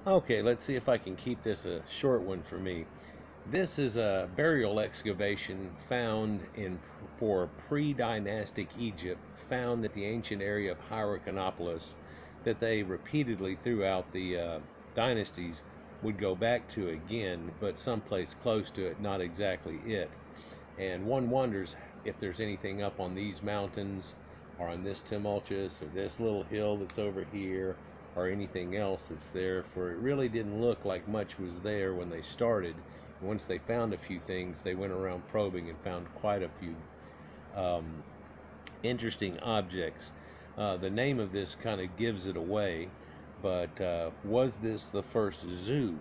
Okay, let's see if I can keep this a short one for me. This is a burial excavation found in for pre-dynastic Egypt, found at the ancient area of Heirokonopolis, that they repeatedly throughout the dynasties would go back to again, but someplace close to it, not exactly it. And one wonders if there's anything up on these mountains or on this tumultuous or this little hill that's over here or anything else that's there, for it really didn't look like much was there when they started. And once they found a few things, they went around probing and found quite a few um, interesting objects. The name of this kind of gives it away, but was this the first zoo,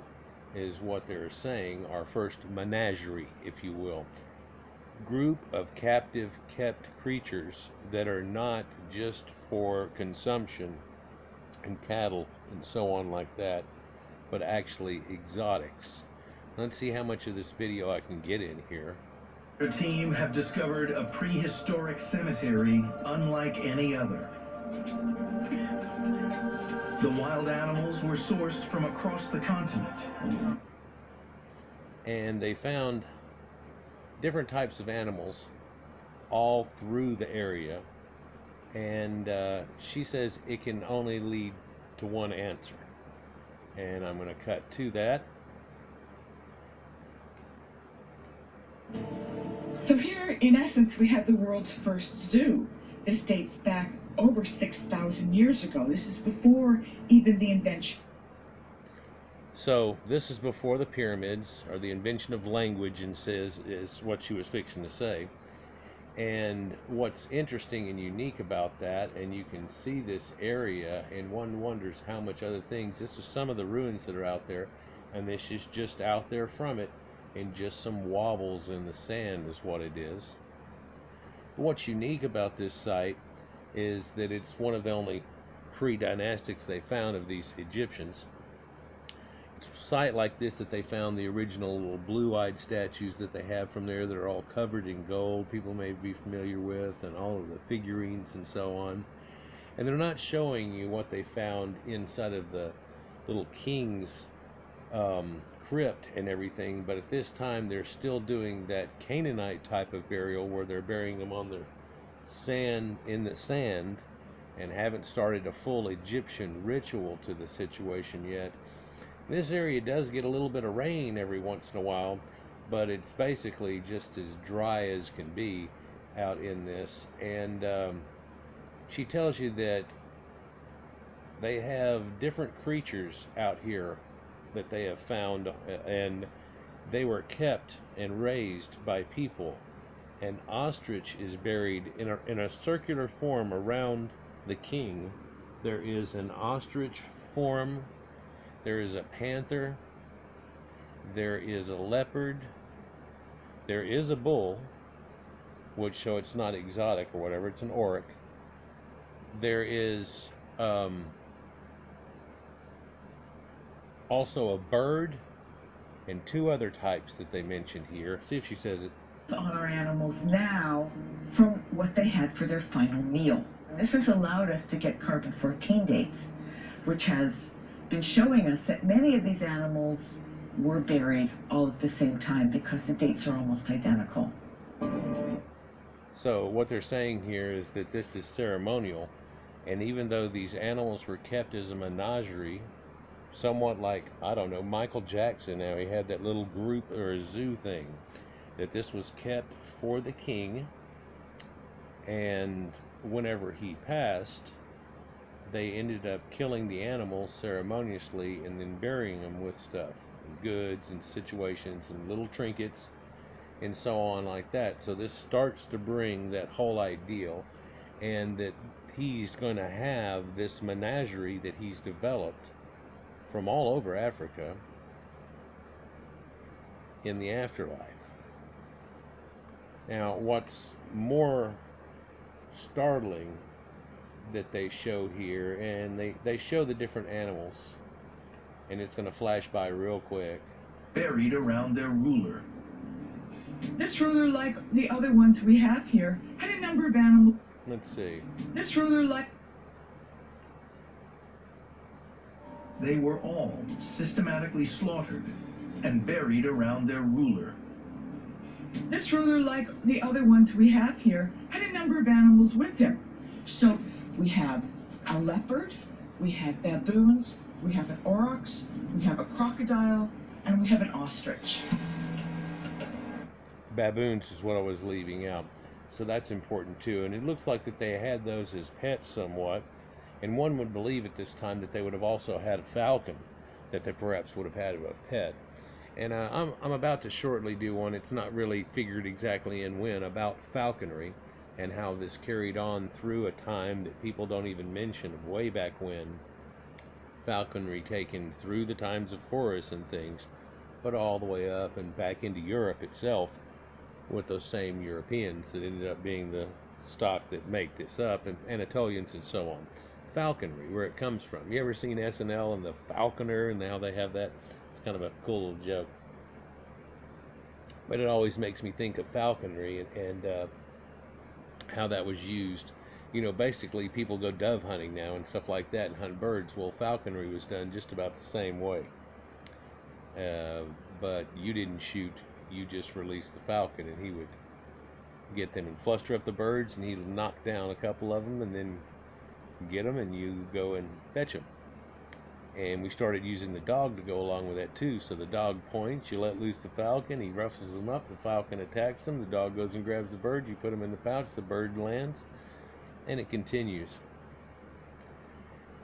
is what they're saying, our first menagerie, if you will, group of captive kept creatures that are not just for consumption and cattle and so on like that, but actually exotics. Let's see how much of this video I can get in here. Their team have discovered a prehistoric cemetery unlike any other. The wild animals were sourced from across the continent. And they found different types of animals all through the area. And she says it can only lead to one answer. And I'm going to cut to that. So here, in essence, we have the world's first zoo. This dates back over 6,000 years ago. This is before even the invention. So this is before the pyramids or the invention of language, and says is what she was fixing to say. And what's interesting and unique about that, and you can see this area, and one wonders how much other things. This is some of the ruins that are out there, and this is just out there from it, and just some wobbles in the sand is what it is. What's unique about this site is that it's one of the only pre-dynastics they found of these Egyptians. It's a site like this that they found the original little blue-eyed statues that they have from there that are all covered in gold, people may be familiar with, and all of the figurines and so on. And they're not showing you what they found inside of the little king's crypt and everything, but at this time they're still doing that Canaanite type of burial where they're burying them on the sand, in the sand, and haven't started a full Egyptian ritual to the situation yet. This area does get a little bit of rain every once in a while, but it's basically just as dry as can be out in this. And she tells you that they have different creatures out here that they have found, and they were kept and raised by people. An ostrich is buried in a circular form around the king. There is an ostrich form, there is a panther, there is a leopard, there is a bull, which so it's not exotic or whatever, it's an auric. There is also a bird and two other types that they mentioned here. See if she says it. On our animals now from what they had for their final meal. This has allowed us to get carbon-14 dates, which has been showing us that many of these animals were buried all at the same time because the dates are almost identical. So what they're saying here is that this is ceremonial, and even though these animals were kept as a menagerie, somewhat like, I don't know, Michael Jackson, now he had that little group or a zoo thing, that this was kept for the king, and whenever he passed, they ended up killing the animals ceremoniously and then burying them with stuff, goods and situations and little trinkets and so on like that. So this starts to bring that whole ideal, and that he's going to have this menagerie that he's developed from all over Africa in the afterlife. Now, what's more startling that they show here, and they show the different animals, and it's going to flash by real quick. Buried around their ruler. This ruler, like the other ones we have here, had a number of animals. Let's see. This ruler, like They were all systematically slaughtered and buried around their ruler. This ruler, like the other ones we have here, had a number of animals with him. So we have a leopard, we have baboons, we have an aurochs, we have a crocodile, and we have an ostrich. Baboons is what I was leaving out. So that's important too. And it looks like that they had those as pets somewhat. And one would believe at this time that they would have also had a falcon that they perhaps would have had as a pet. And I'm about to shortly do one, it's not really figured exactly in when, about falconry and how this carried on through a time that people don't even mention of way back when. Falconry taken through the times of Horus and things, but all the way up and back into Europe itself with those same Europeans that ended up being the stock that make this up, and Anatolians and so on. Falconry, where it comes from. You ever seen SNL and the falconer and how they have that? It's kind of a cool little joke. But it always makes me think of falconry and how that was used. You know, basically people go dove hunting now and stuff like that and hunt birds. Well, falconry was done just about the same way. But you didn't shoot, you just released the falcon, and he would get them and fluster up the birds, and he'd knock down a couple of them and then get them, and you go and fetch them. And we started using the dog to go along with that too. So the dog points, you let loose the falcon, he roughs them up, the falcon attacks them, the dog goes and grabs the bird, you put him in the pouch, the bird lands, and it continues.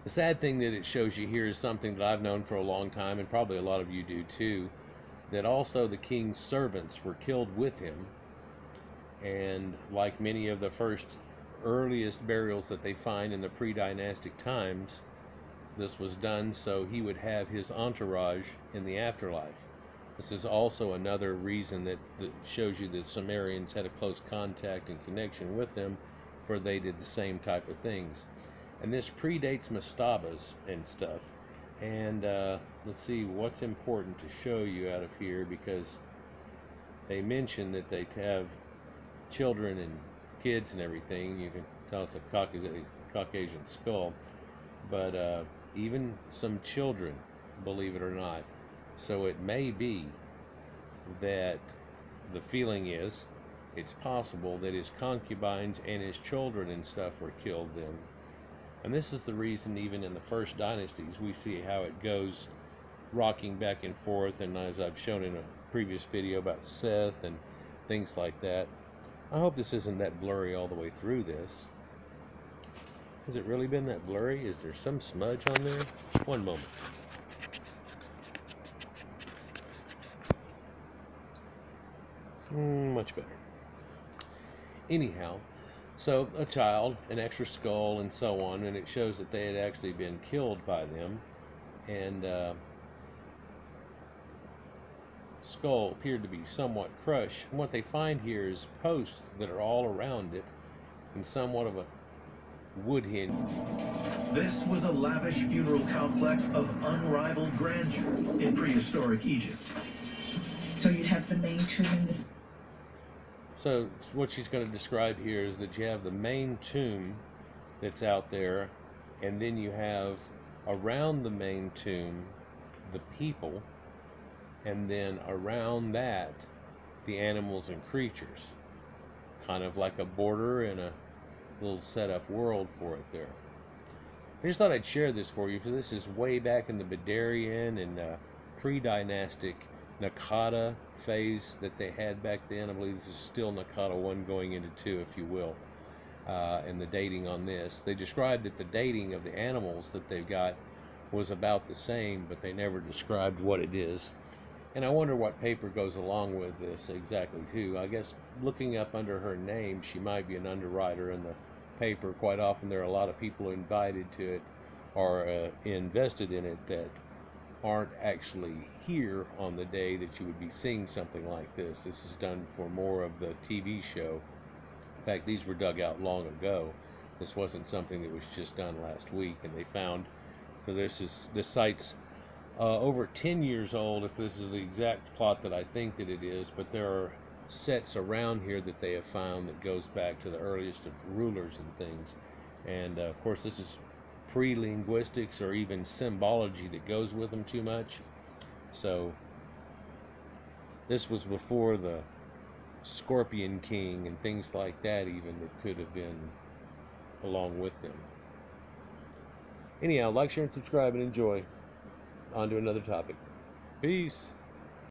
The sad thing that it shows you here is something that I've known for a long time, and probably a lot of you do too, that also the king's servants were killed with him. And like many of the first earliest burials that they find in the pre-dynastic times, this was done so he would have his entourage in the afterlife. This is also another reason that shows you that Sumerians had a close contact and connection with them, for they did the same type of things. And this predates mastabas and stuff. And let's see what's important to show you out of here, because they mention that they have children and kids and everything. You can tell it's a Caucasian skull, but even some children, believe it or not. So it may be that the feeling is, it's possible that his concubines and his children and stuff were killed then. And this is the reason even in the first dynasties we see how it goes rocking back and forth, and as I've shown in a previous video about Seth and things like that. I hope this isn't that blurry all the way through this. Has it really been that blurry? Is there some smudge on there? One moment. Much better. Anyhow, so a child, an extra skull, and so on, and it shows that they had actually been killed by them, and skull appeared to be somewhat crushed. And what they find here is posts that are all around it, and somewhat of a wood hinge. This was a lavish funeral complex of unrivaled grandeur in prehistoric Egypt. So you have the main tomb in this. So what she's going to describe here is that you have the main tomb that's out there, and then you have around the main tomb the people, and then around that the animals and creatures, kind of like a border and a little set up world for it there. I just thought I'd share this for you, because this is way back in the Badarian and pre-dynastic Nakata phase that they had back then. I believe this is still Nakata 1 going into 2, if you will, and the dating on this. They described that the dating of the animals that they've got was about the same, but they never described what it is. And I wonder what paper goes along with this exactly too. I guess looking up under her name, she might be an underwriter in the paper. Quite often there are a lot of people invited to it or invested in it that aren't actually here on the day that you would be seeing something like this. This is done for more of the TV show. In fact, these were dug out long ago. This wasn't something that was just done last week, and they found, so this site's over 10 years old, if this is the exact plot that I think that it is, but there are sets around here that they have found that goes back to the earliest of rulers and things. And of course this is pre-linguistics or even symbology that goes with them too much. So this was before the Scorpion King and things like that even that could have been along with them. Anyhow, like, share, and subscribe, and enjoy. On to another topic. Peace.